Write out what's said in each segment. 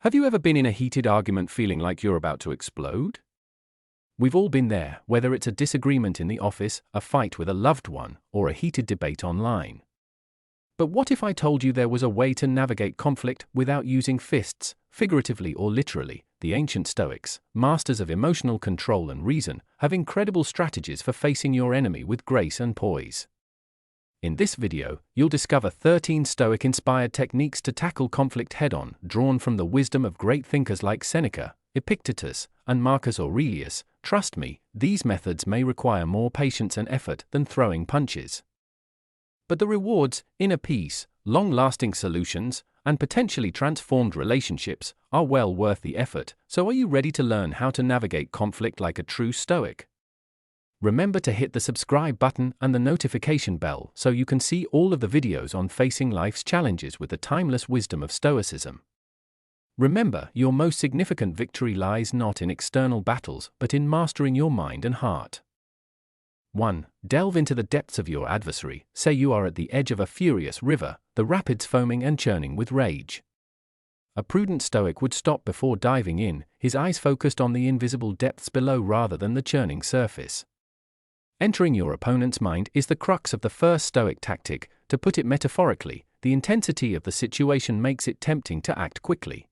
Have you ever been in a heated argument feeling like you're about to explode? We've all been there, whether it's a disagreement in the office, a fight with a loved one, or a heated debate online. But what if I told you there was a way to navigate conflict without using fists, figuratively or literally? The ancient Stoics, masters of emotional control and reason, have incredible strategies for facing your enemy with grace and poise. In this video, you'll discover 13 Stoic-inspired techniques to tackle conflict head-on, drawn from the wisdom of great thinkers like Seneca, Epictetus, and Marcus Aurelius. Trust me, these methods may require more patience and effort than throwing punches. But the rewards, inner peace, long-lasting solutions, and potentially transformed relationships are well worth the effort. So are you ready to learn how to navigate conflict like a true Stoic? Remember to hit the subscribe button and the notification bell so you can see all of the videos on facing life's challenges with the timeless wisdom of Stoicism. Remember, your most significant victory lies not in external battles but in mastering your mind and heart. 1. Delve into the depths of your adversary. Say you are at the edge of a furious river, the rapids foaming and churning with rage. A prudent Stoic would stop before diving in, his eyes focused on the invisible depths below rather than the churning surface. Entering your opponent's mind is the crux of the first Stoic tactic. To put it metaphorically, the intensity of the situation makes it tempting to act quickly.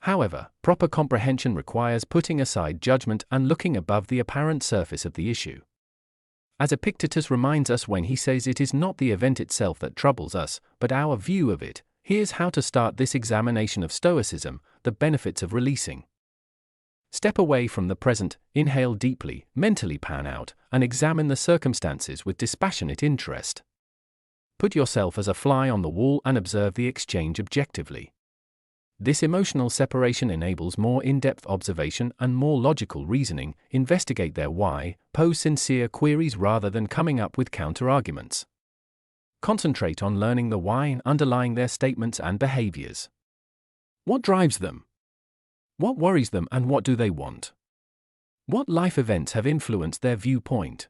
However, proper comprehension requires putting aside judgment and looking above the apparent surface of the issue. As Epictetus reminds us when he says it is not the event itself that troubles us, but our view of it, here's how to start this examination of Stoicism: the benefits of releasing. Step away from the present, inhale deeply, mentally pan out, and examine the circumstances with dispassionate interest. Put yourself as a fly on the wall and observe the exchange objectively. This emotional separation enables more in-depth observation and more logical reasoning. Investigate their why, pose sincere queries rather than coming up with counter-arguments. Concentrate on learning the why and underlying their statements and behaviors. What drives them? What worries them and what do they want? What life events have influenced their viewpoint?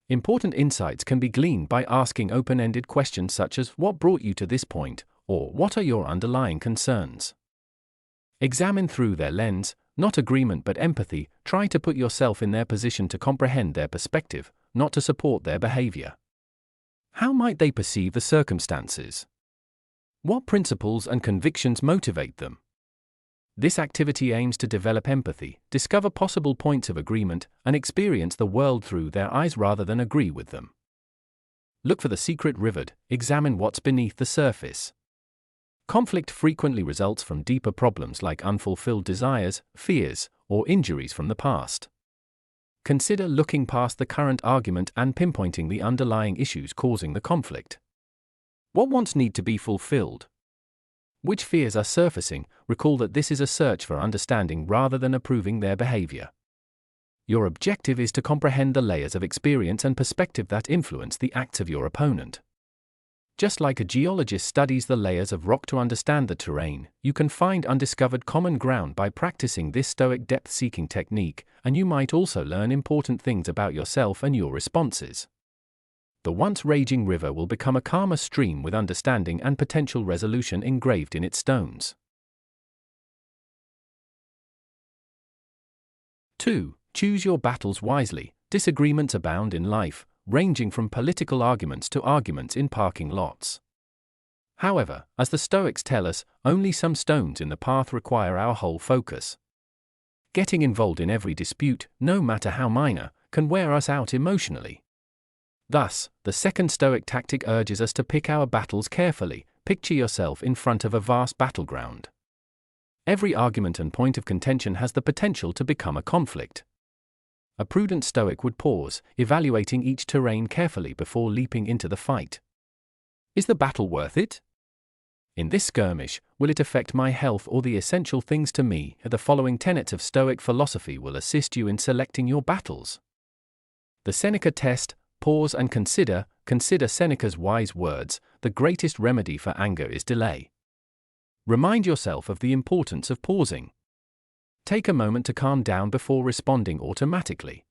Important insights can be gleaned by asking open-ended questions such as "What brought you to this point?" or "What are your underlying concerns?" Examine through their lens, not agreement but empathy. Try to put yourself in their position to comprehend their perspective, not to support their behavior. How might they perceive the circumstances? What principles and convictions motivate them? This activity aims to develop empathy, discover possible points of agreement, and experience the world through their eyes rather than agree with them. Look for the secret rivered, examine what's beneath the surface. Conflict frequently results from deeper problems like unfulfilled desires, fears, or injuries from the past. Consider looking past the current argument and pinpointing the underlying issues causing the conflict. What wants need to be fulfilled? Which fears are surfacing? Recall that this is a search for understanding rather than approving their behavior. Your objective is to comprehend the layers of experience and perspective that influence the acts of your opponent. Just like a geologist studies the layers of rock to understand the terrain, you can find undiscovered common ground by practicing this Stoic depth-seeking technique, and you might also learn important things about yourself and your responses. The once raging river will become a calmer stream with understanding and potential resolution engraved in its stones. 2. Choose your battles wisely. Disagreements abound in life, ranging from political arguments to arguments in parking lots. However, as the Stoics tell us, only some stones in the path require our whole focus. Getting involved in every dispute, no matter how minor, can wear us out emotionally. Thus, the second Stoic tactic urges us to pick our battles carefully. Picture yourself in front of a vast battleground. Every argument and point of contention has the potential to become a conflict. A prudent Stoic would pause, evaluating each terrain carefully before leaping into the fight. Is the battle worth it? In this skirmish, will it affect my health or the essential things to me? The following tenets of Stoic philosophy will assist you in selecting your battles. The Seneca test: pause and consider. Consider Seneca's wise words: the greatest remedy for anger is delay. Remind yourself of the importance of pausing. Take a moment to calm down before responding automatically.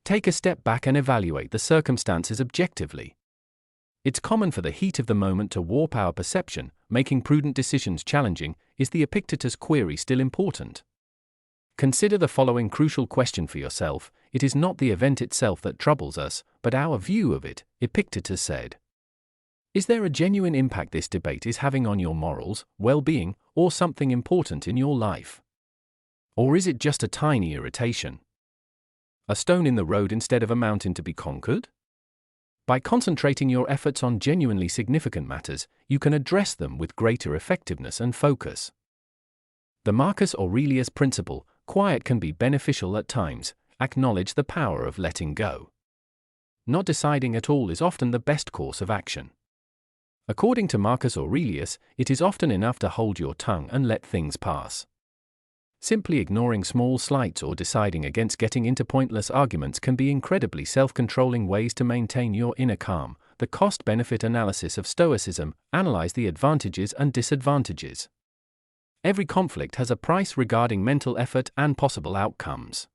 Take a step back and evaluate the circumstances objectively. It's common for the heat of the moment to warp our perception, making prudent decisions challenging, is the Epictetus query still important? Consider the following crucial question for yourself: it is not the event itself that troubles us, but our view of it, Epictetus said. Is there a genuine impact this debate is having on your morals, well-being, or something important in your life? Or is it just a tiny irritation? A stone in the road instead of a mountain to be conquered? By concentrating your efforts on genuinely significant matters, you can address them with greater effectiveness and focus. The Marcus Aurelius principle: quiet can be beneficial at times. Acknowledge the power of letting go. Not deciding at all is often the best course of action. According to Marcus Aurelius, it is often enough to hold your tongue and let things pass. Simply ignoring small slights or deciding against getting into pointless arguments can be incredibly self-controlling ways to maintain your inner calm. The cost-benefit analysis of Stoicism: analyze the advantages and disadvantages. Every conflict has a price regarding mental effort and possible outcomes.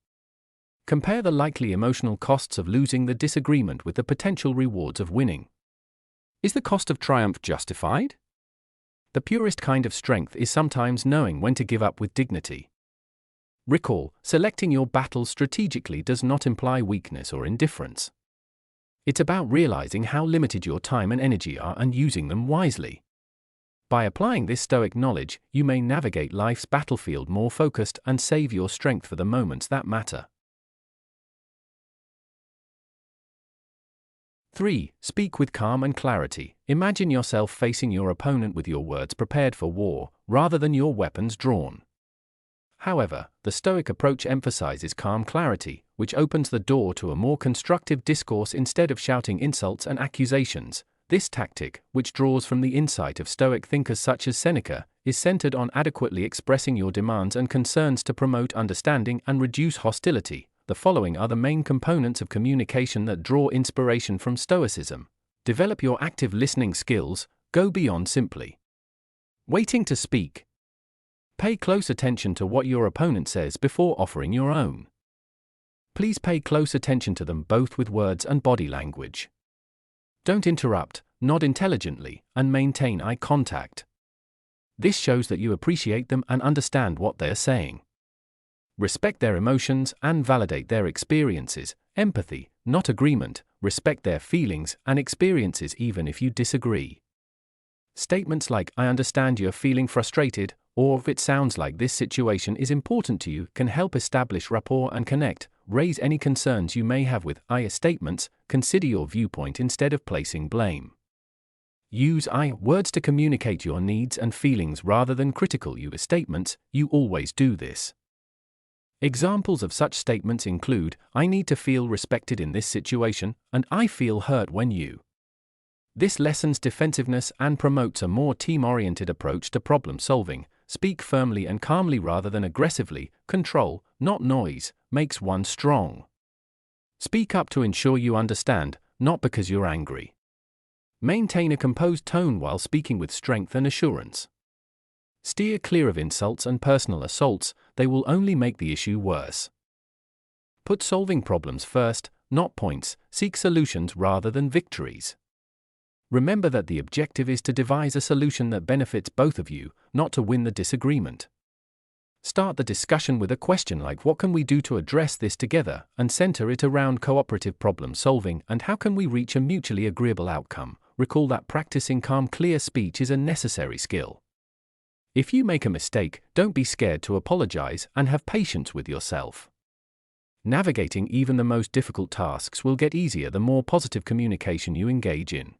Compare the likely emotional costs of losing the disagreement with the potential rewards of winning. Is the cost of triumph justified? The purest kind of strength is sometimes knowing when to give up with dignity. Recall, selecting your battles strategically does not imply weakness or indifference. It's about realizing how limited your time and energy are and using them wisely. By applying this Stoic knowledge, you may navigate life's battlefield more focused and save your strength for the moments that matter. 3. Speak with calm and clarity. Imagine yourself facing your opponent with your words prepared for war, rather than your weapons drawn. However, the Stoic approach emphasizes calm clarity, which opens the door to a more constructive discourse instead of shouting insults and accusations. This tactic, which draws from the insight of Stoic thinkers such as Seneca, is centered on adequately expressing your demands and concerns to promote understanding and reduce hostility. The following are the main components of communication that draw inspiration from Stoicism. Develop your active listening skills. Go beyond simply waiting to speak. Pay close attention to what your opponent says before offering your own. Please pay close attention to them both with words and body language. Don't interrupt, nod intelligently, and maintain eye contact. This shows that you appreciate them and understand what they're saying. Respect their emotions and validate their experiences. Empathy, not agreement. Respect their feelings and experiences even if you disagree. Statements like "I understand you're feeling frustrated," or "It sounds like this situation is important to you," can help establish rapport and connect. Raise any concerns you may have with "I" statements. Consider your viewpoint instead of placing blame. Use "I" words to communicate your needs and feelings rather than critical "you" statements. You always do this. Examples of such statements include, "I need to feel respected in this situation," and "I feel hurt when you." This lessens defensiveness and promotes a more team-oriented approach to problem solving. Speak firmly and calmly rather than aggressively. Control, not noise, makes one strong. Speak up to ensure you understand, not because you're angry. Maintain a composed tone while speaking with strength and assurance. Steer clear of insults and personal assaults, they will only make the issue worse. Put solving problems first, not points. Seek solutions rather than victories. Remember that the objective is to devise a solution that benefits both of you, not to win the disagreement. Start the discussion with a question like "What can we do to address this together?" and center it around cooperative problem solving and how can we reach a mutually agreeable outcome. Recall that practicing calm, clear speech is a necessary skill. If you make a mistake, don't be scared to apologize and have patience with yourself. Navigating even the most difficult tasks will get easier the more positive communication you engage in.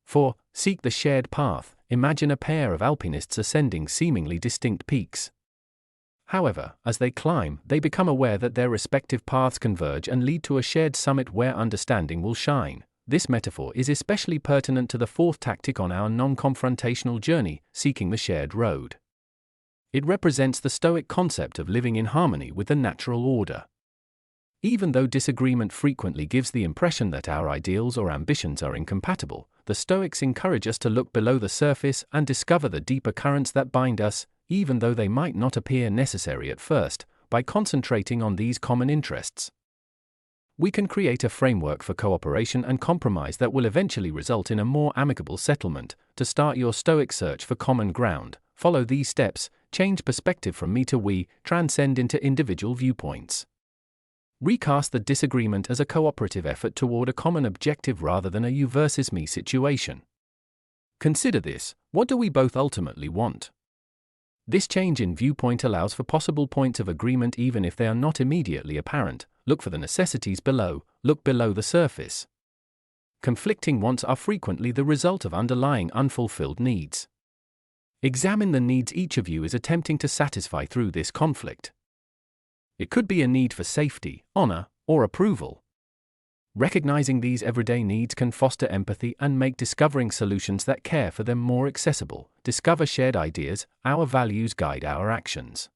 4. Seek the shared path. Imagine a pair of alpinists ascending seemingly distinct peaks. However, as they climb, they become aware that their respective paths converge and lead to a shared summit where understanding will shine. This metaphor is especially pertinent to the fourth tactic on our non-confrontational journey, seeking the shared road. It represents the Stoic concept of living in harmony with the natural order. Even though disagreement frequently gives the impression that our ideals or ambitions are incompatible, the Stoics encourage us to look below the surface and discover the deeper currents that bind us, even though they might not appear necessary at first, by concentrating on these common interests. we can create a framework for cooperation and compromise that will eventually result in a more amicable settlement. To start your Stoic search for common ground, follow these steps: change perspective from me to we, transcend into individual viewpoints. Recast the disagreement as a cooperative effort toward a common objective rather than a you versus me situation. Consider this: what do we both ultimately want? This change in viewpoint allows for possible points of agreement even if they are not immediately apparent. Look for the necessities below, look below the surface. Conflicting wants are frequently the result of underlying unfulfilled needs. Examine the needs each of you is attempting to satisfy through this conflict. It could be a need for safety, honor, or approval. Recognizing these everyday needs can foster empathy and make discovering solutions that care for them more accessible. Discover shared ideas. Our values guide our actions.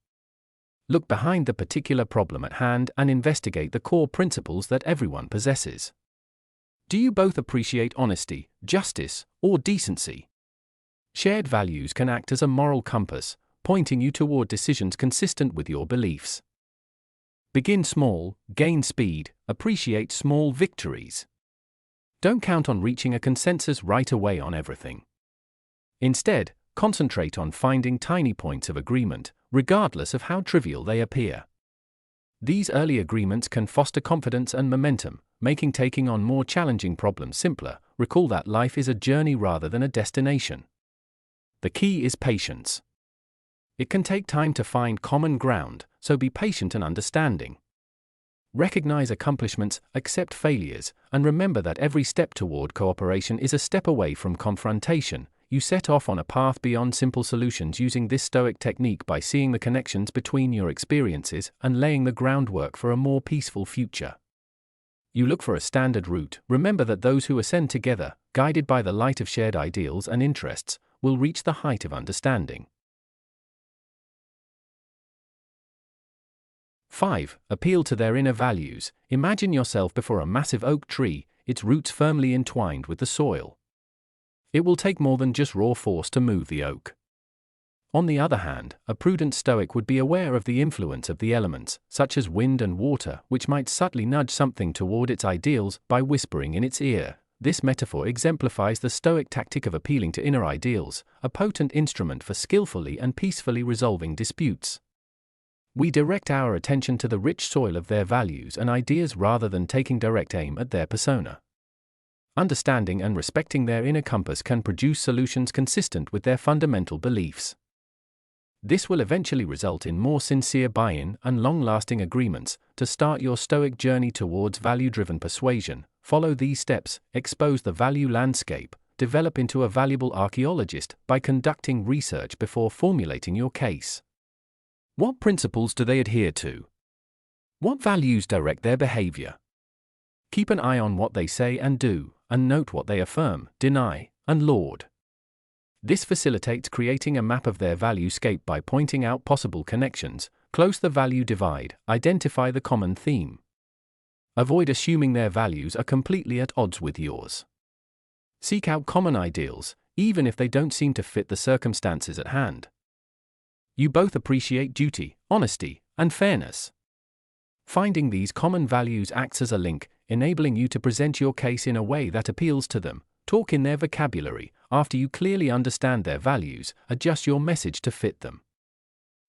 Look behind the particular problem at hand and investigate the core principles that everyone possesses. Do you both appreciate honesty, justice, or decency? Shared values can act as a moral compass, pointing you toward decisions consistent with your beliefs. Begin small, gain speed, appreciate small victories. Don't count on reaching a consensus right away on everything. Instead, concentrate on finding tiny points of agreement, regardless of how trivial they appear. These early agreements can foster confidence and momentum, making taking on more challenging problems simpler. Recall that life is a journey rather than a destination. The key is patience. It can take time to find common ground, so be patient and understanding. Recognize accomplishments, accept failures, and remember that every step toward cooperation is a step away from confrontation. You set off on a path beyond simple solutions using this Stoic technique by seeing the connections between your experiences and laying the groundwork for a more peaceful future. You look for a standard route. Remember that those who ascend together, guided by the light of shared ideals and interests, will reach the height of understanding. 5. Appeal to their inner values. Imagine yourself before a massive oak tree, its roots firmly entwined with the soil. It will take more than just raw force to move the oak. On the other hand, a prudent Stoic would be aware of the influence of the elements, such as wind and water, which might subtly nudge something toward its ideals by whispering in its ear. This metaphor exemplifies the Stoic tactic of appealing to inner ideals, a potent instrument for skillfully and peacefully resolving disputes. We direct our attention to the rich soil of their values and ideas rather than taking direct aim at their persona. Understanding and respecting their inner compass can produce solutions consistent with their fundamental beliefs. This will eventually result in more sincere buy-in and long-lasting agreements. To start your Stoic journey towards value-driven persuasion, follow these steps: expose the value landscape, develop into a valuable archaeologist by conducting research before formulating your case. What principles do they adhere to? What values direct their behavior? Keep an eye on what they say and do, and note what they affirm, deny, and laud. This facilitates creating a map of their valuescape by pointing out possible connections. Close the value divide, identify the common theme. Avoid assuming their values are completely at odds with yours. Seek out common ideals, even if they don't seem to fit the circumstances at hand. You both appreciate duty, honesty, and fairness. Finding these common values acts as a link, enabling you to present your case in a way that appeals to them. Talk in their vocabulary. After you clearly understand their values, adjust your message to fit them.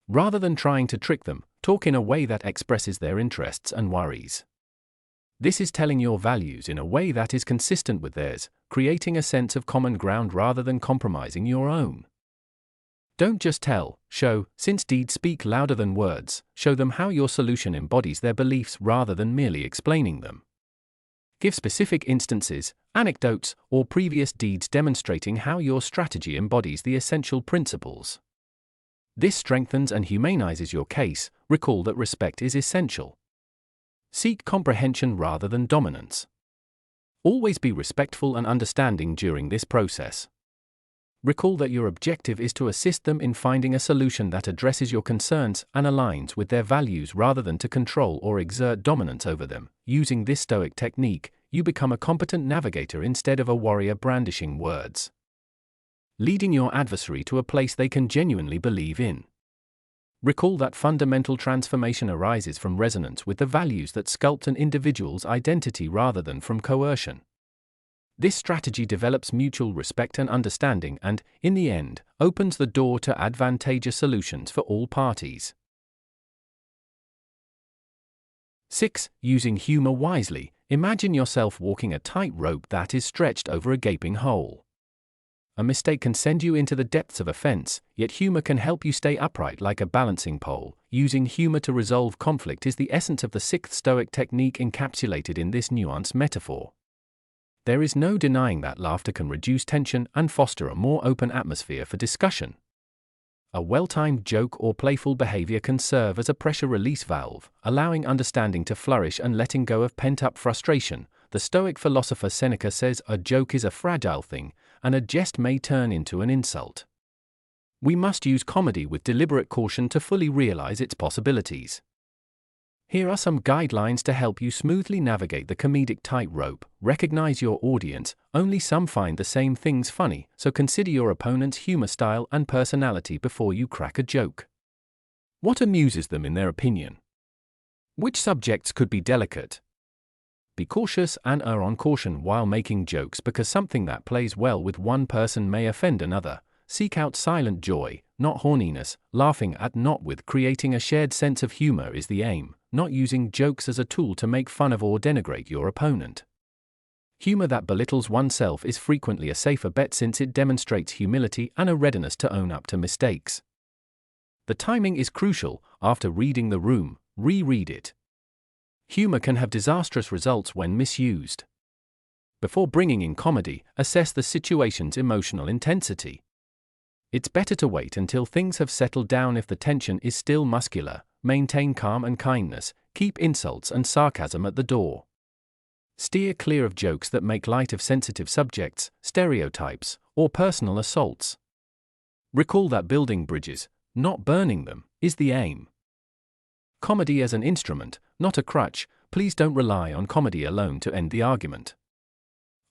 Rather than trying to trick them, talk in a way that expresses their interests and worries. This is telling your values in a way that is consistent with theirs, creating a sense of common ground rather than compromising your own. Don't just tell, show. Since deeds speak louder than words, show them how your solution embodies their beliefs rather than merely explaining them. Give specific instances, anecdotes, or previous deeds demonstrating how your strategy embodies the essential principles. This strengthens and humanizes your case. Recall that respect is essential. Seek comprehension rather than dominance. Always be respectful and understanding during this process. Recall that your objective is to assist them in finding a solution that addresses your concerns and aligns with their values rather than to control or exert dominance over them. Using this Stoic technique, you become a competent navigator instead of a warrior brandishing words, leading your adversary to a place they can genuinely believe in. Recall that fundamental transformation arises from resonance with the values that sculpt an individual's identity rather than from coercion. This strategy develops mutual respect and understanding and, in the end, opens the door to advantageous solutions for all parties. 6. Using humor wisely. Imagine yourself walking a tightrope that is stretched over a gaping hole. A mistake can send you into the depths of offense, yet humor can help you stay upright like a balancing pole. Using humor to resolve conflict is the essence of the sixth Stoic technique encapsulated in this nuanced metaphor. There is no denying that laughter can reduce tension and foster a more open atmosphere for discussion. A well-timed joke or playful behavior can serve as a pressure release valve, allowing understanding to flourish and letting go of pent-up frustration. The Stoic philosopher Seneca says a joke is a fragile thing, and a jest may turn into an insult. We must use comedy with deliberate caution to fully realize its possibilities. Here are some guidelines to help you smoothly navigate the comedic tightrope. Recognize your audience. Only some find the same things funny, so consider your opponent's humor style and personality before you crack a joke. What amuses them in their opinion? Which subjects could be delicate? Be cautious and err on caution while making jokes because something that plays well with one person may offend another. Seek out silent joy, not horniness. Laughing at not with creating a shared sense of humor is the aim, not using jokes as a tool to make fun of or denigrate your opponent. Humor that belittles oneself is frequently a safer bet since it demonstrates humility and a readiness to own up to mistakes. The timing is crucial. After reading the room, reread it. Humor can have disastrous results when misused. Before bringing in comedy, assess the situation's emotional intensity. It's better to wait until things have settled down if the tension is still muscular. Maintain calm and kindness, keep insults and sarcasm at the door. Steer clear of jokes that make light of sensitive subjects, stereotypes, or personal assaults. Recall that building bridges, not burning them, is the aim. Comedy as an instrument, not a crutch. Please don't rely on comedy alone to end the argument.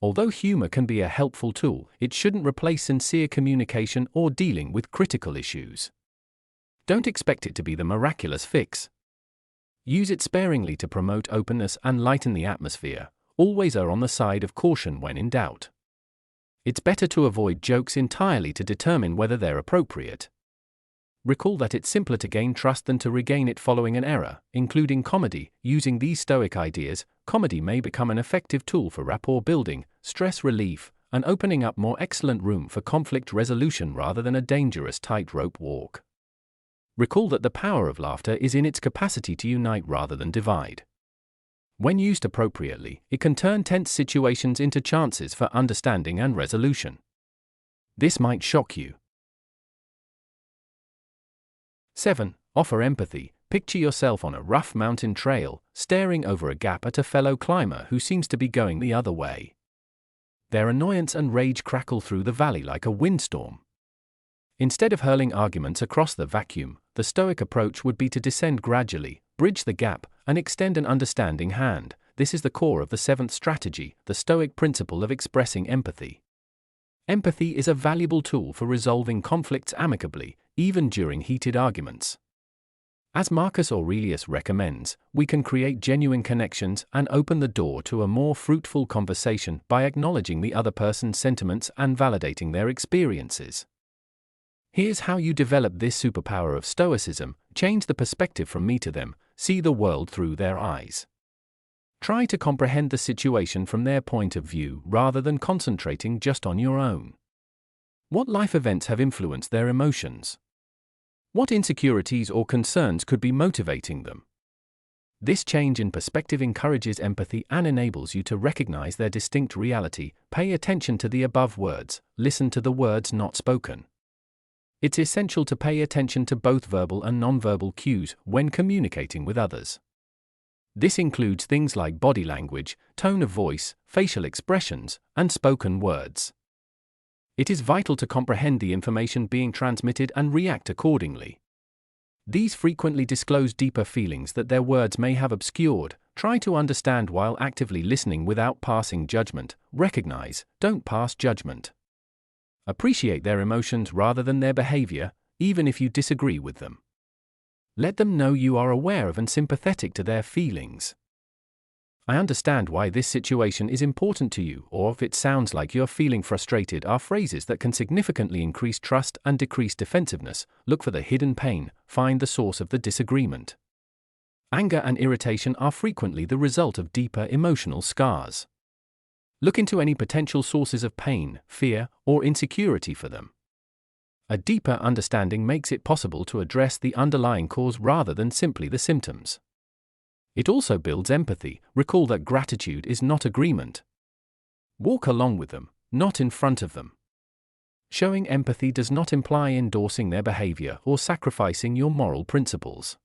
Although humor can be a helpful tool, it shouldn't replace sincere communication or dealing with critical issues. Don't expect it to be the miraculous fix. Use it sparingly to promote openness and lighten the atmosphere. Always err on the side of caution when in doubt. It's better to avoid jokes entirely to determine whether they're appropriate. Recall that it's simpler to gain trust than to regain it following an error, including comedy. Using these Stoic ideas, comedy may become an effective tool for rapport building, stress relief, and opening up more excellent room for conflict resolution rather than a dangerous tightrope walk. Recall that the power of laughter is in its capacity to unite rather than divide. When used appropriately, it can turn tense situations into chances for understanding and resolution. This might shock you. 7. Offer empathy. Picture yourself on a rough mountain trail, staring over a gap at a fellow climber who seems to be going the other way. Their annoyance and rage crackle through the valley like a windstorm. Instead of hurling arguments across the vacuum, the Stoic approach would be to descend gradually, bridge the gap, and extend an understanding hand. This is the core of the seventh strategy, the Stoic principle of expressing empathy. Empathy is a valuable tool for resolving conflicts amicably, even during heated arguments. As Marcus Aurelius recommends, we can create genuine connections and open the door to a more fruitful conversation by acknowledging the other person's sentiments and validating their experiences. Here's how you develop this superpower of Stoicism: change the perspective from me to them, see the world through their eyes. Try to comprehend the situation from their point of view rather than concentrating just on your own. What life events have influenced their emotions? What insecurities or concerns could be motivating them? This change in perspective encourages empathy and enables you to recognize their distinct reality. Pay attention to the above words, listen to the words not spoken. It's essential to pay attention to both verbal and nonverbal cues when communicating with others. This includes things like body language, tone of voice, facial expressions, and spoken words. It is vital to comprehend the information being transmitted and react accordingly. These frequently disclose deeper feelings that their words may have obscured. Try to understand while actively listening without passing judgment. Recognize, don't pass judgment. Appreciate their emotions rather than their behavior, even if you disagree with them. Let them know you are aware of and sympathetic to their feelings. I understand why this situation is important to you, or if it sounds like you're feeling frustrated, are phrases that can significantly increase trust and decrease defensiveness. Look for the hidden pain, find the source of the disagreement. Anger and irritation are frequently the result of deeper emotional scars. Look into any potential sources of pain, fear, or insecurity for them. A deeper understanding makes it possible to address the underlying cause rather than simply the symptoms. It also builds empathy. Recall that gratitude is not agreement. Walk along with them, not in front of them. Showing empathy does not imply endorsing their behavior or sacrificing your moral principles.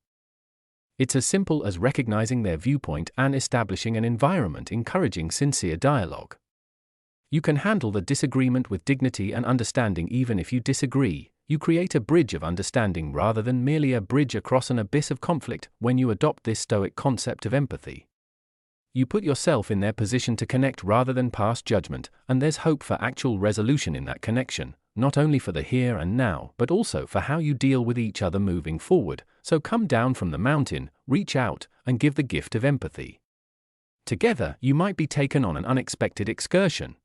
It's as simple as recognizing their viewpoint and establishing an environment encouraging sincere dialogue. You can handle the disagreement with dignity and understanding. Even if you disagree, you create a bridge of understanding rather than merely a bridge across an abyss of conflict. When you adopt this Stoic concept of empathy, you put yourself in their position to connect rather than pass judgment, and there's hope for actual resolution in that connection, not only for the here and now, but also for how you deal with each other moving forward. So come down from the mountain, reach out, and give the gift of empathy. Together, you might be taken on an unexpected excursion.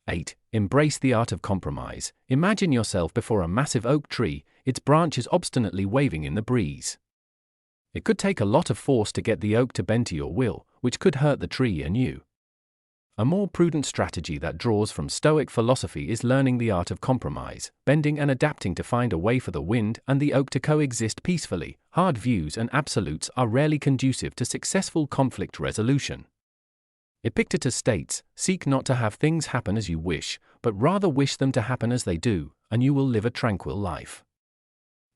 8. Embrace the art of compromise. Imagine yourself before a massive oak tree, its branches obstinately waving in the breeze. It could take a lot of force to get the oak to bend to your will, which could hurt the tree and you. A more prudent strategy that draws from Stoic philosophy is learning the art of compromise, bending and adapting to find a way for the wind and the oak to coexist peacefully. Hard views and absolutes are rarely conducive to successful conflict resolution. Epictetus states, "Seek not to have things happen as you wish, but rather wish them to happen as they do, and you will live a tranquil life."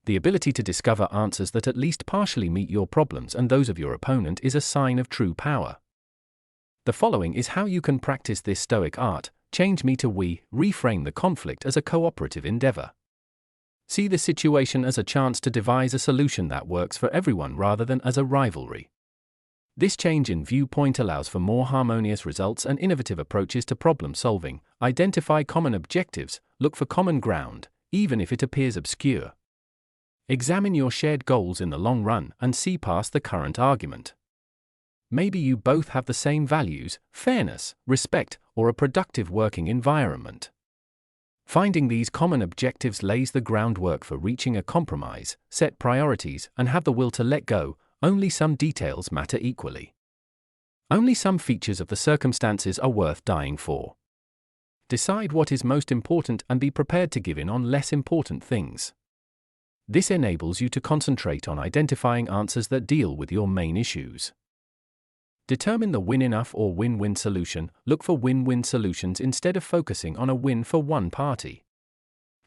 The ability to discover answers that at least partially meet your problems and those of your opponent is a sign of true power. The following is how you can practice this Stoic art. Change me to we. Reframe the conflict as a cooperative endeavor. See the situation as a chance to devise a solution that works for everyone rather than as a rivalry. This change in viewpoint allows for more harmonious results and innovative approaches to problem solving. Identify common objectives, look for common ground, even if it appears obscure. Examine your shared goals in the long run and see past the current argument. Maybe you both have the same values, fairness, respect, or a productive working environment. Finding these common objectives lays the groundwork for reaching a compromise. Set priorities and have the will to let go. Only some details matter equally. Only some features of the circumstances are worth dying for. Decide what is most important and be prepared to give in on less important things. This enables you to concentrate on identifying answers that deal with your main issues. Determine the win-enough or win-win solution. Look for win-win solutions instead of focusing on a win for one party.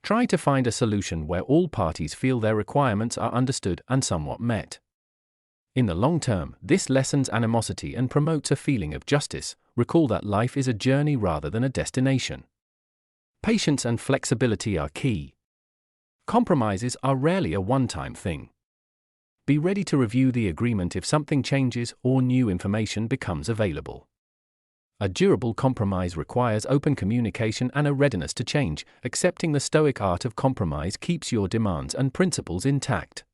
Try to find a solution where all parties feel their requirements are understood and somewhat met. In the long term, this lessens animosity and promotes a feeling of justice. Recall that life is a journey rather than a destination. Patience and flexibility are key. Compromises are rarely a one-time thing. Be ready to review the agreement if something changes or new information becomes available. A durable compromise requires open communication and a readiness to change. Accepting the Stoic art of compromise keeps your demands and principles intact.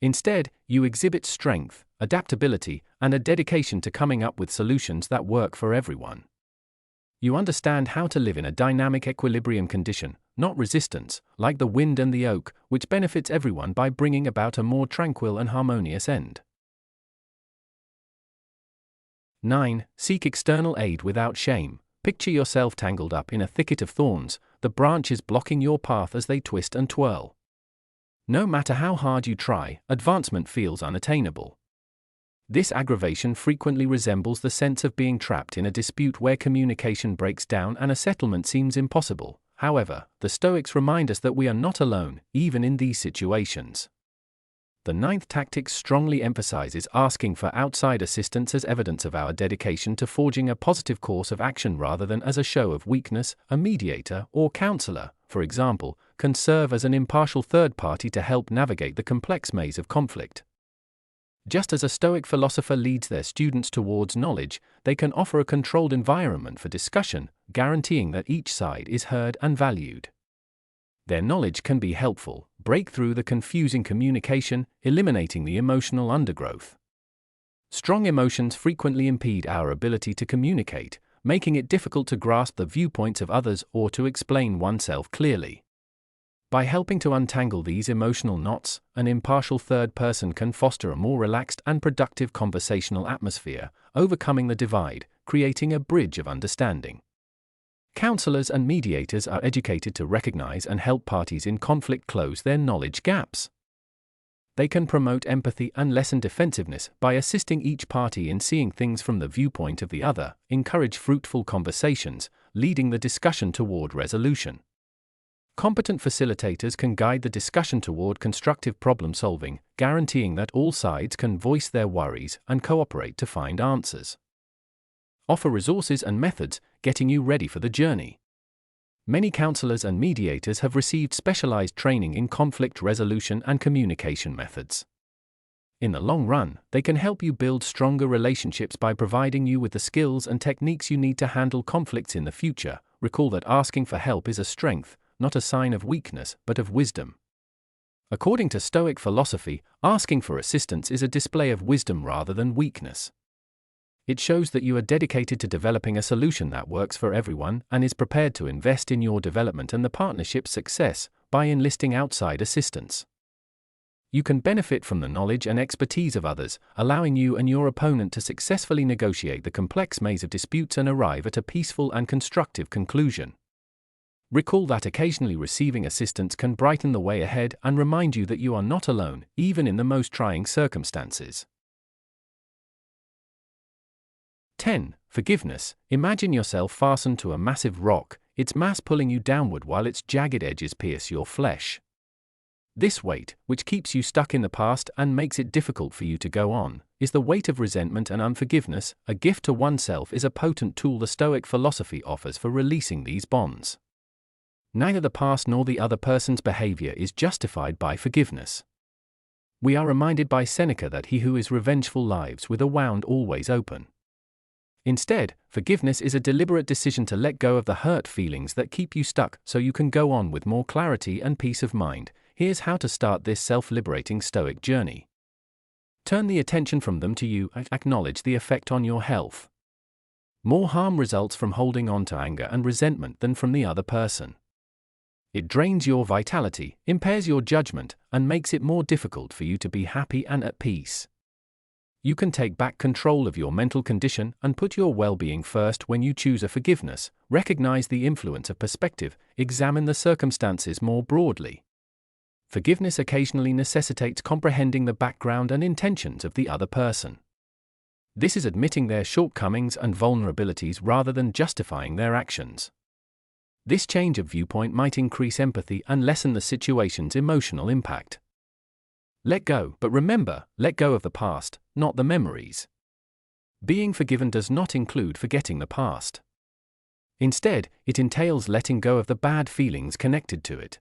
Instead, you exhibit strength, adaptability, and a dedication to coming up with solutions that work for everyone. You understand how to live in a dynamic equilibrium condition, not resistance, like the wind and the oak, which benefits everyone by bringing about a more tranquil and harmonious end. 9. Seek external aid without shame. Picture yourself tangled up in a thicket of thorns, the branches blocking your path as they twist and twirl. No matter how hard you try, advancement feels unattainable. This aggravation frequently resembles the sense of being trapped in a dispute where communication breaks down and a settlement seems impossible. However, the Stoics remind us that we are not alone, even in these situations. The ninth tactic strongly emphasizes asking for outside assistance as evidence of our dedication to forging a positive course of action rather than as a show of weakness. A mediator or counselor, for example, can serve as an impartial third party to help navigate the complex maze of conflict. Just as a Stoic philosopher leads their students towards knowledge, they can offer a controlled environment for discussion, guaranteeing that each side is heard and valued. Their knowledge can be helpful, break through the confusing communication, eliminating the emotional undergrowth. Strong emotions frequently impede our ability to communicate, making it difficult to grasp the viewpoints of others or to explain oneself clearly. By helping to untangle these emotional knots, an impartial third person can foster a more relaxed and productive conversational atmosphere, overcoming the divide, creating a bridge of understanding. Counselors and mediators are educated to recognize and help parties in conflict close their knowledge gaps. They can promote empathy and lessen defensiveness by assisting each party in seeing things from the viewpoint of the other, encourage fruitful conversations, leading the discussion toward resolution. Competent facilitators can guide the discussion toward constructive problem-solving, guaranteeing that all sides can voice their worries and cooperate to find answers. Offer resources and methods, getting you ready for the journey. Many counselors and mediators have received specialized training in conflict resolution and communication methods. In the long run, they can help you build stronger relationships by providing you with the skills and techniques you need to handle conflicts in the future. Recall that asking for help is a strength, not a sign of weakness, but of wisdom. According to Stoic philosophy, asking for assistance is a display of wisdom rather than weakness. It shows that you are dedicated to developing a solution that works for everyone and is prepared to invest in your development and the partnership's success by enlisting outside assistance. You can benefit from the knowledge and expertise of others, allowing you and your opponent to successfully negotiate the complex maze of disputes and arrive at a peaceful and constructive conclusion. Recall that occasionally receiving assistance can brighten the way ahead and remind you that you are not alone, even in the most trying circumstances. 10. Forgiveness. Imagine yourself fastened to a massive rock, its mass pulling you downward while its jagged edges pierce your flesh. This weight, which keeps you stuck in the past and makes it difficult for you to go on, is the weight of resentment and unforgiveness. A gift to oneself is a potent tool the Stoic philosophy offers for releasing these bonds. Neither the past nor the other person's behavior is justified by forgiveness. We are reminded by Seneca that he who is revengeful lives with a wound always open. Instead, forgiveness is a deliberate decision to let go of the hurt feelings that keep you stuck so you can go on with more clarity and peace of mind. Here's how to start this self-liberating Stoic journey. Turn the attention from them to you and acknowledge the effect on your health. More harm results from holding on to anger and resentment than from the other person. It drains your vitality, impairs your judgment, and makes it more difficult for you to be happy and at peace. You can take back control of your mental condition and put your well-being first when you choose a forgiveness. Recognize the influence of perspective, examine the circumstances more broadly. Forgiveness occasionally necessitates comprehending the background and intentions of the other person. This is admitting their shortcomings and vulnerabilities rather than justifying their actions. This change of viewpoint might increase empathy and lessen the situation's emotional impact. Let go, but remember, let go of the past, not the memories. Being forgiven does not include forgetting the past. Instead, it entails letting go of the bad feelings connected to it.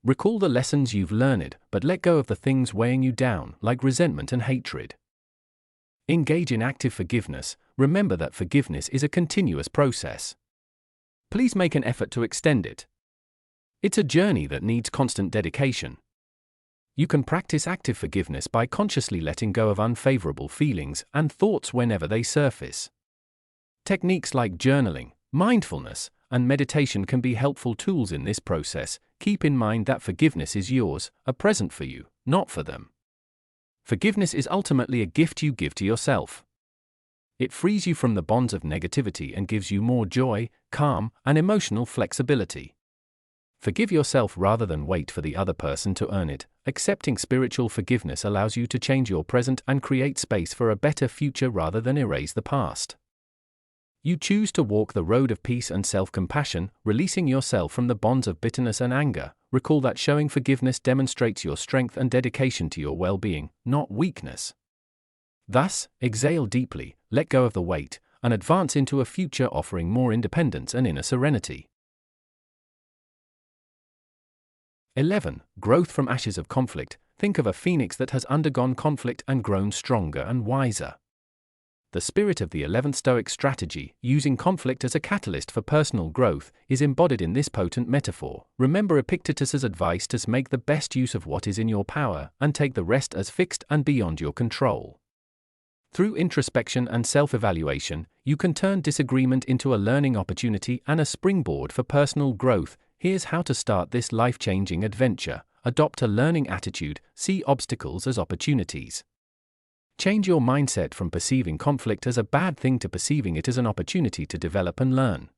Recall the lessons you've learned, but let go of the things weighing you down, like resentment and hatred. Engage in active forgiveness. Remember that forgiveness is a continuous process. Please make an effort to extend it. It's a journey that needs constant dedication. You can practice active forgiveness by consciously letting go of unfavorable feelings and thoughts whenever they surface. Techniques like journaling, mindfulness, and meditation can be helpful tools in this process. Keep in mind that forgiveness is yours, a present for you, not for them. Forgiveness is ultimately a gift you give to yourself. It frees you from the bonds of negativity and gives you more joy, calm, and emotional flexibility. Forgive yourself rather than wait for the other person to earn it. Accepting spiritual forgiveness allows you to change your present and create space for a better future rather than erase the past. You choose to walk the road of peace and self-compassion, releasing yourself from the bonds of bitterness and anger. Recall that showing forgiveness demonstrates your strength and dedication to your well-being, not weakness. Thus, exhale deeply, let go of the weight, and advance into a future offering more independence and inner serenity. 11. Growth from ashes of conflict. Think of a phoenix that has undergone conflict and grown stronger and wiser. The spirit of the 11th Stoic strategy, using conflict as a catalyst for personal growth, is embodied in this potent metaphor. Remember Epictetus's advice to make the best use of what is in your power and take the rest as fixed and beyond your control. Through introspection and self-evaluation, you can turn disagreement into a learning opportunity and a springboard for personal growth. Here's how to start this life-changing adventure. Adopt a learning attitude, see obstacles as opportunities. Change your mindset from perceiving conflict as a bad thing to perceiving it as an opportunity to develop and learn.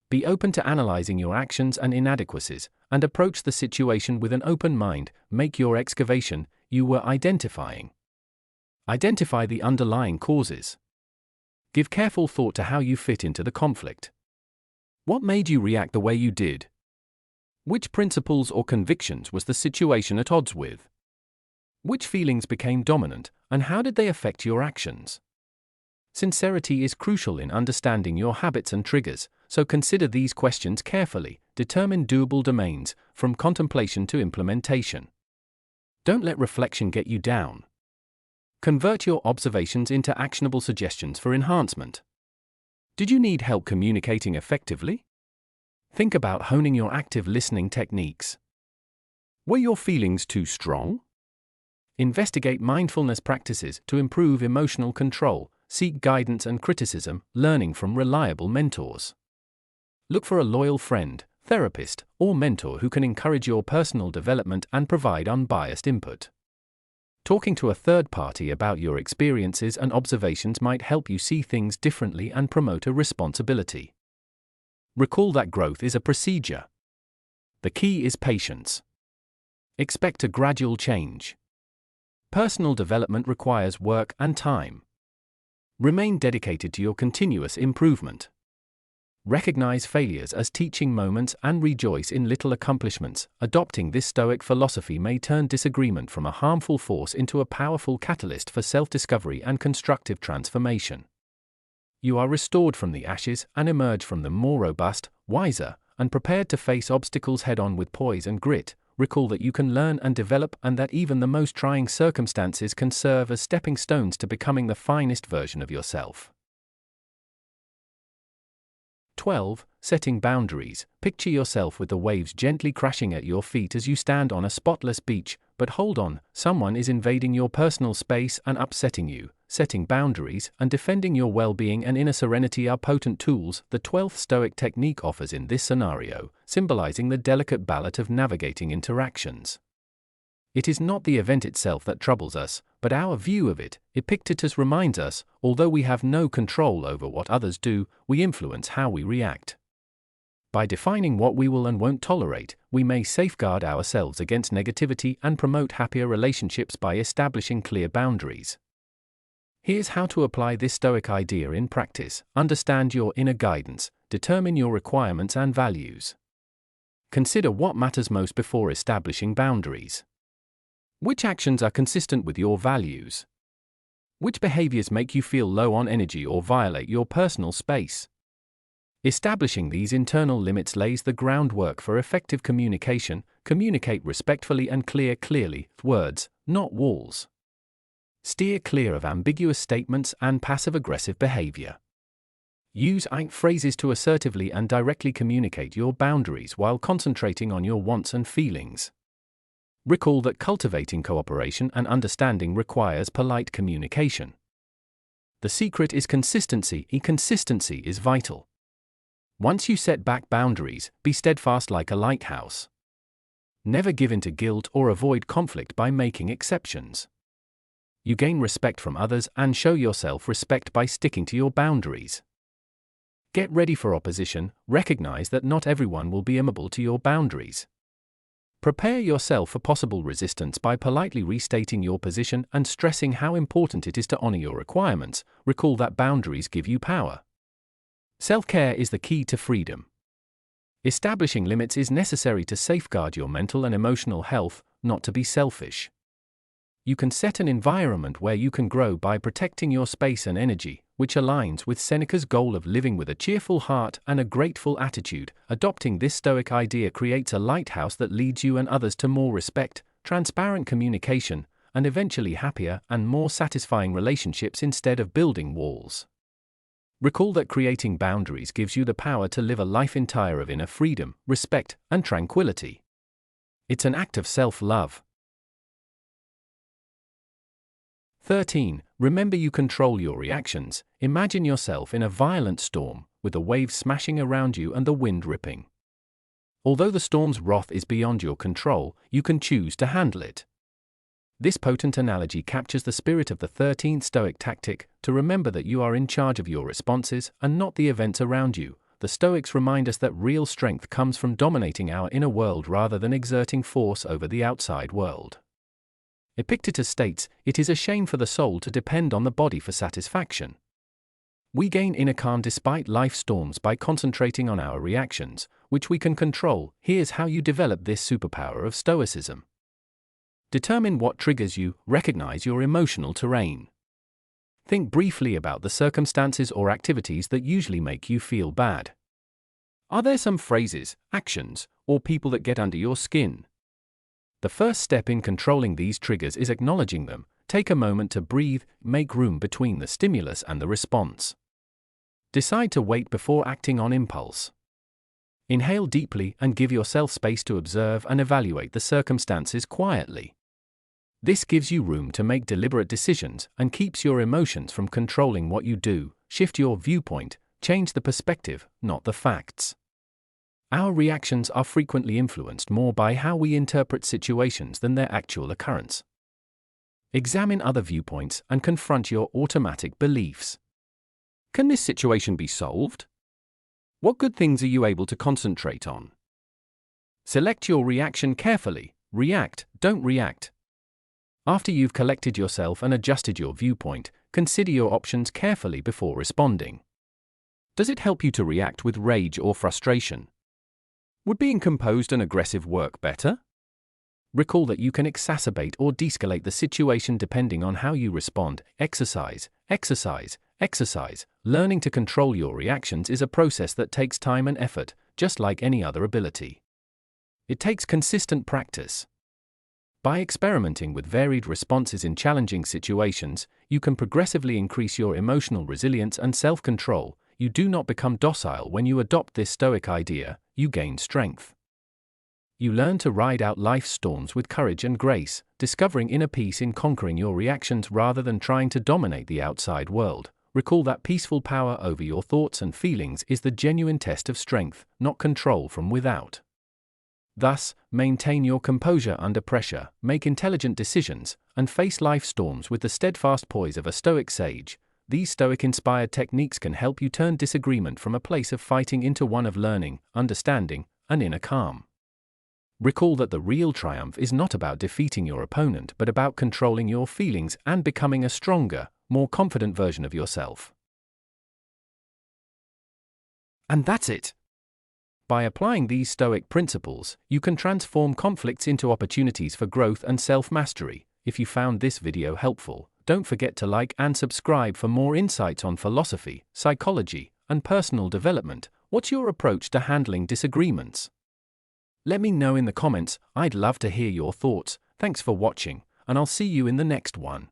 Be open to analyzing your actions and inadequacies, and approach the situation with an open mind. Make your excavation. You were identifying. Identify the underlying causes. Give careful thought to how you fit into the conflict. What made you react the way you did? Which principles or convictions was the situation at odds with? Which feelings became dominant, and how did they affect your actions? Sincerity is crucial in understanding your habits and triggers, so consider these questions carefully. Determine doable domains, from contemplation to implementation. Don't let reflection get you down. Convert your observations into actionable suggestions for enhancement. Did you need help communicating effectively? Think about honing your active listening techniques. Were your feelings too strong? Investigate mindfulness practices to improve emotional control. Seek guidance and criticism, learning from reliable mentors. Look for a loyal friend, therapist, or mentor who can encourage your personal development and provide unbiased input. Talking to a third party about your experiences and observations might help you see things differently and promote a responsibility. Recall that growth is a procedure. The key is patience. Expect a gradual change. Personal development requires work and time. Remain dedicated to your continuous improvement. Recognize failures as teaching moments and rejoice in little accomplishments. Adopting this Stoic philosophy may turn disagreement from a harmful force into a powerful catalyst for self-discovery and constructive transformation. You are restored from the ashes and emerge from them more robust, wiser, and prepared to face obstacles head-on with poise and grit. Recall that you can learn and develop, and that even the most trying circumstances can serve as stepping stones to becoming the finest version of yourself. 12. Setting boundaries. Picture yourself with the waves gently crashing at your feet as you stand on a spotless beach, but hold on, someone is invading your personal space and upsetting you. Setting boundaries and defending your well-being and inner serenity are potent tools the 12th Stoic technique offers in this scenario, symbolizing the delicate balance of navigating interactions. It is not the event itself that troubles us, but our view of it. Epictetus reminds us, although we have no control over what others do, we influence how we react. By defining what we will and won't tolerate, we may safeguard ourselves against negativity and promote happier relationships by establishing clear boundaries. Here's how to apply this Stoic idea in practice. Understand your inner guidance. Determine your requirements and values. Consider what matters most before establishing boundaries. Which actions are consistent with your values? Which behaviors make you feel low on energy or violate your personal space? Establishing these internal limits lays the groundwork for effective communication. Communicate respectfully and clearly, words, not walls. Steer clear of ambiguous statements and passive-aggressive behavior. Use I phrases to assertively and directly communicate your boundaries while concentrating on your wants and feelings. Recall that cultivating cooperation and understanding requires polite communication. The secret is consistency. Consistency is vital. Once you set back boundaries, be steadfast like a lighthouse. Never give in to guilt or avoid conflict by making exceptions. You gain respect from others and show yourself respect by sticking to your boundaries. Get ready for opposition. Recognize that not everyone will be amenable to your boundaries. Prepare yourself for possible resistance by politely restating your position and stressing how important it is to honor your requirements. Recall that boundaries give you power. Self-care is the key to freedom. Establishing limits is necessary to safeguard your mental and emotional health, not to be selfish. You can set an environment where you can grow by protecting your space and energy, which aligns with Seneca's goal of living with a cheerful heart and a grateful attitude. Adopting this Stoic idea creates a lighthouse that leads you and others to more respect, transparent communication, and eventually happier and more satisfying relationships instead of building walls. Recall that creating boundaries gives you the power to live a life entire of inner freedom, respect, and tranquility. It's an act of self-love. 13. Remember you control your reactions. Imagine yourself in a violent storm, with the waves smashing around you and the wind ripping. Although the storm's wrath is beyond your control, you can choose to handle it. This potent analogy captures the spirit of the 13th Stoic tactic, to remember that you are in charge of your responses and not the events around you. The Stoics remind us that real strength comes from dominating our inner world rather than exerting force over the outside world. Epictetus states, "It is a shame for the soul to depend on the body for satisfaction." We gain inner calm despite life storms by concentrating on our reactions, which we can control. Here's how you develop this superpower of Stoicism. Determine what triggers you, recognize your emotional terrain. Think briefly about the circumstances or activities that usually make you feel bad. Are there some phrases, actions, or people that get under your skin? The first step in controlling these triggers is acknowledging them. Take a moment to breathe, make room between the stimulus and the response. Decide to wait before acting on impulse. Inhale deeply and give yourself space to observe and evaluate the circumstances quietly. This gives you room to make deliberate decisions and keeps your emotions from controlling what you do. Shift your viewpoint, change the perspective, not the facts. Our reactions are frequently influenced more by how we interpret situations than their actual occurrence. Examine other viewpoints and confront your automatic beliefs. Can this situation be solved? What good things are you able to concentrate on? Select your reaction carefully. React, don't react. After you've collected yourself and adjusted your viewpoint, consider your options carefully before responding. Does it help you to react with rage or frustration? Would being composed and aggressive work better? Recall that you can exacerbate or de-escalate the situation depending on how you respond. Exercise, exercise, exercise. Learning to control your reactions is a process that takes time and effort, just like any other ability. It takes consistent practice. By experimenting with varied responses in challenging situations, you can progressively increase your emotional resilience and self-control. You do not become docile when you adopt this Stoic idea, you gain strength. You learn to ride out life's storms with courage and grace, discovering inner peace in conquering your reactions rather than trying to dominate the outside world. Recall that peaceful power over your thoughts and feelings is the genuine test of strength, not control from without. Thus, maintain your composure under pressure, make intelligent decisions, and face life storms with the steadfast poise of a Stoic sage. These Stoic-inspired techniques can help you turn disagreement from a place of fighting into one of learning, understanding, and inner calm. Recall that the real triumph is not about defeating your opponent but about controlling your feelings and becoming a stronger, more confident version of yourself. And that's it. By applying these Stoic principles, you can transform conflicts into opportunities for growth and self-mastery. If you found this video helpful, don't forget to like and subscribe for more insights on philosophy, psychology, and personal development. What's your approach to handling disagreements? Let me know in the comments. I'd love to hear your thoughts. Thanks for watching, and I'll see you in the next one.